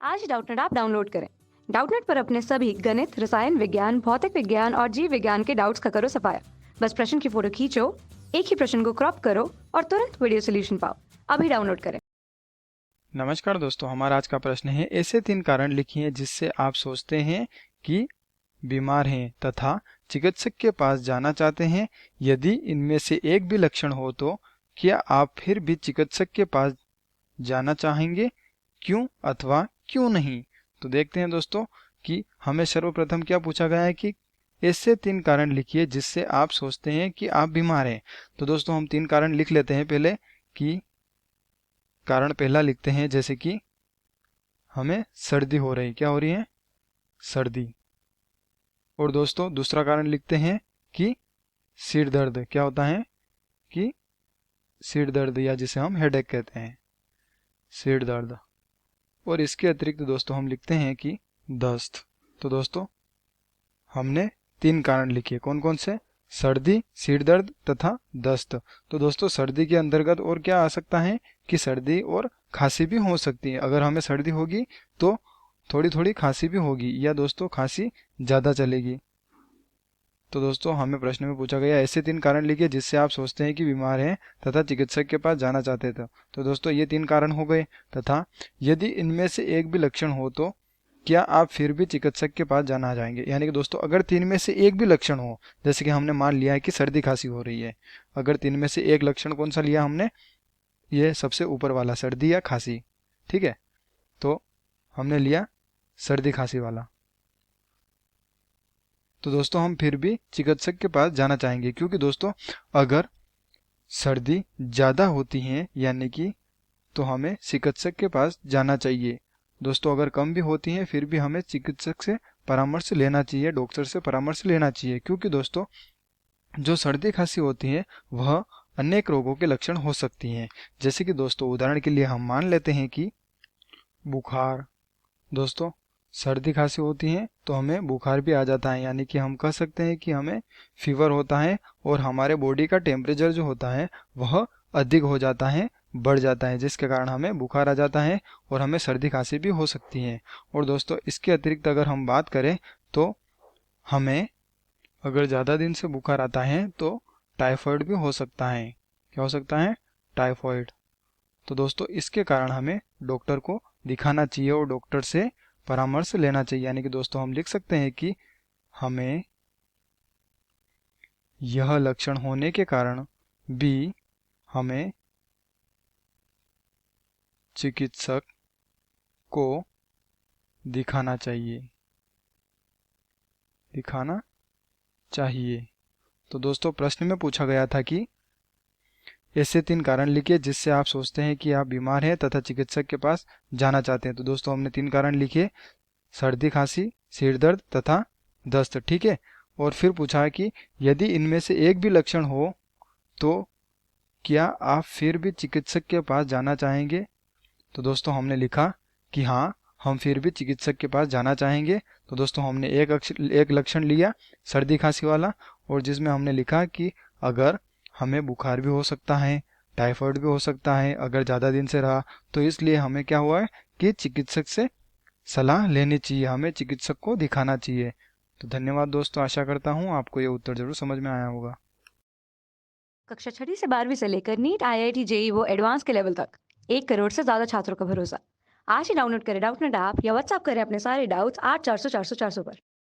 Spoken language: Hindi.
आज ही डाउटनेट ऐप डाउनलोड करें। डाउटनेट पर अपने सभी गणित, रसायन विज्ञान, भौतिक विज्ञान और जीव विज्ञान के डाउट्स का करो सफाया। बस प्रश्न की फोटो खींचो, एक ही प्रश्न को क्रॉप करो और तुरंत वीडियो सोल्यूशन पाओ। अभी डाउनलोड करें। नमस्कार दोस्तों, हमारा आज का प्रश्न है ऐसे 3 कारण लिखिए जिससे आप सोचते हैं कि बीमार हैं तथा चिकित्सक के पास जाना चाहते हैं। यदि इनमें से एक भी लक्षण हो तो क्या आप फिर भी चिकित्सक के पास जाना चाहेंगे, क्यों अथवा क्यों नहीं। तो देखते हैं दोस्तों कि हमें सर्वप्रथम क्या पूछा गया है कि ऐसे 3 कारण लिखिए जिससे आप सोचते हैं कि आप बीमार हैं। तो दोस्तों हम 3 कारण लिख लेते हैं पहले कि कारण पहला लिखते हैं, जैसे कि हमें सर्दी हो रही, क्या हो रही है, सर्दी। और दोस्तों दूसरा कारण लिखते हैं कि सिर दर्द, क्या होता है कि सिर दर्द, या जिसे हम हेडेक कहते हैं, सिर दर्द। और इसके अतिरिक्त दोस्तों हम लिखते हैं कि दस्त। तो दोस्तों हमने 3 कारण लिखे, कौन कौन से, सर्दी, सिर दर्द तथा दस्त। तो दोस्तों सर्दी के अंतर्गत और क्या आ सकता है कि सर्दी और खांसी भी हो सकती है। अगर हमें सर्दी होगी तो थोड़ी थोड़ी खांसी भी होगी, या दोस्तों खांसी ज़्यादा चलेगी। तो दोस्तों हमें प्रश्न में पूछा गया ऐसे 3 कारण लिखिए जिससे आप सोचते हैं कि बीमार हैं तथा चिकित्सक के पास जाना चाहते थे। तो दोस्तों ये 3 कारण हो गए, तथा यदि इनमें से एक भी लक्षण हो तो क्या आप फिर भी चिकित्सक के पास जाना चाहेंगे। यानी कि दोस्तों अगर 3 में से एक भी लक्षण हो, जैसे कि हमने मान लिया है कि सर्दी खांसी हो रही है, अगर 3 में से एक लक्षण कौन सा लिया हमने, ये सबसे ऊपर वाला, सर्दी या खांसी, ठीक है, तो हमने लिया सर्दी खांसी वाला, तो दोस्तों हम फिर भी चिकित्सक के पास जाना चाहेंगे। क्योंकि दोस्तों अगर सर्दी ज़्यादा होती है यानी कि, तो हमें चिकित्सक के पास जाना चाहिए। दोस्तों अगर कम भी होती हैं फिर भी हमें चिकित्सक से परामर्श लेना चाहिए, डॉक्टर से परामर्श लेना चाहिए। क्योंकि दोस्तों जो सर्दी खांसी होती है वह अनेक रोगों के लक्षण हो सकती हैं। जैसे कि दोस्तों उदाहरण के लिए हम मान लेते हैं कि बुखार, दोस्तों सर्दी खांसी होती है तो हमें बुखार भी आ जाता है, यानी कि हम कह सकते हैं कि हमें फीवर होता है और हमारे बॉडी का टेम्परेचर जो होता है वह अधिक हो जाता है, बढ़ जाता है, जिसके कारण हमें बुखार आ जाता है और हमें सर्दी खांसी भी हो सकती है। और दोस्तों इसके अतिरिक्त अगर हम बात करें तो हमें अगर ज़्यादा दिन से बुखार आता है तो टाइफाइड भी हो सकता है। क्या हो सकता है, टाइफाइड। तो दोस्तों इसके कारण हमें डॉक्टर को दिखाना चाहिए और डॉक्टर से परामर्श लेना चाहिए। यानी कि दोस्तों हम लिख सकते हैं कि हमें यह लक्षण होने के कारण भी हमें चिकित्सक को दिखाना चाहिए, दिखाना चाहिए। तो दोस्तों प्रश्न में पूछा गया था कि ऐसे 3 कारण लिखिए जिससे आप सोचते हैं कि आप बीमार हैं तथा चिकित्सक के पास जाना चाहते हैं। तो दोस्तों हमने 3 कारण लिखे, सर्दी खांसी, सिर दर्द तथा दस्त, ठीक है। और फिर पूछा है कि यदि इनमें से एक भी लक्षण हो तो क्या आप फिर भी चिकित्सक के पास जाना चाहेंगे। तो दोस्तों हमने लिखा कि हाँ हम फिर भी चिकित्सक के पास जाना चाहेंगे। तो दोस्तों हमने एक लक्षण लिया सर्दी खांसी वाला, और जिसमें हमने लिखा कि अगर हमें बुखार भी हो सकता है, टाइफाइड भी हो सकता है अगर ज़्यादा दिन से रहा, तो इसलिए हमें क्या हुआ है कि चिकित्सक से सलाह लेनी चाहिए, हमें चिकित्सक को दिखाना चाहिए। तो धन्यवाद दोस्तों, आशा करता हूँ आपको ये उत्तर जरूर समझ में आया होगा। कक्षा 6 से 12वीं से लेकर नीट, IIT, JEE वो एडवांस के लेवल तक 1 करोड़ से ज्यादा छात्रों का भरोसा। आज ही डाउनलोड करें डाउटनेट ऐप या व्हाट्सएप करें अपने सारे डाउट्स 8400 400 400 पर।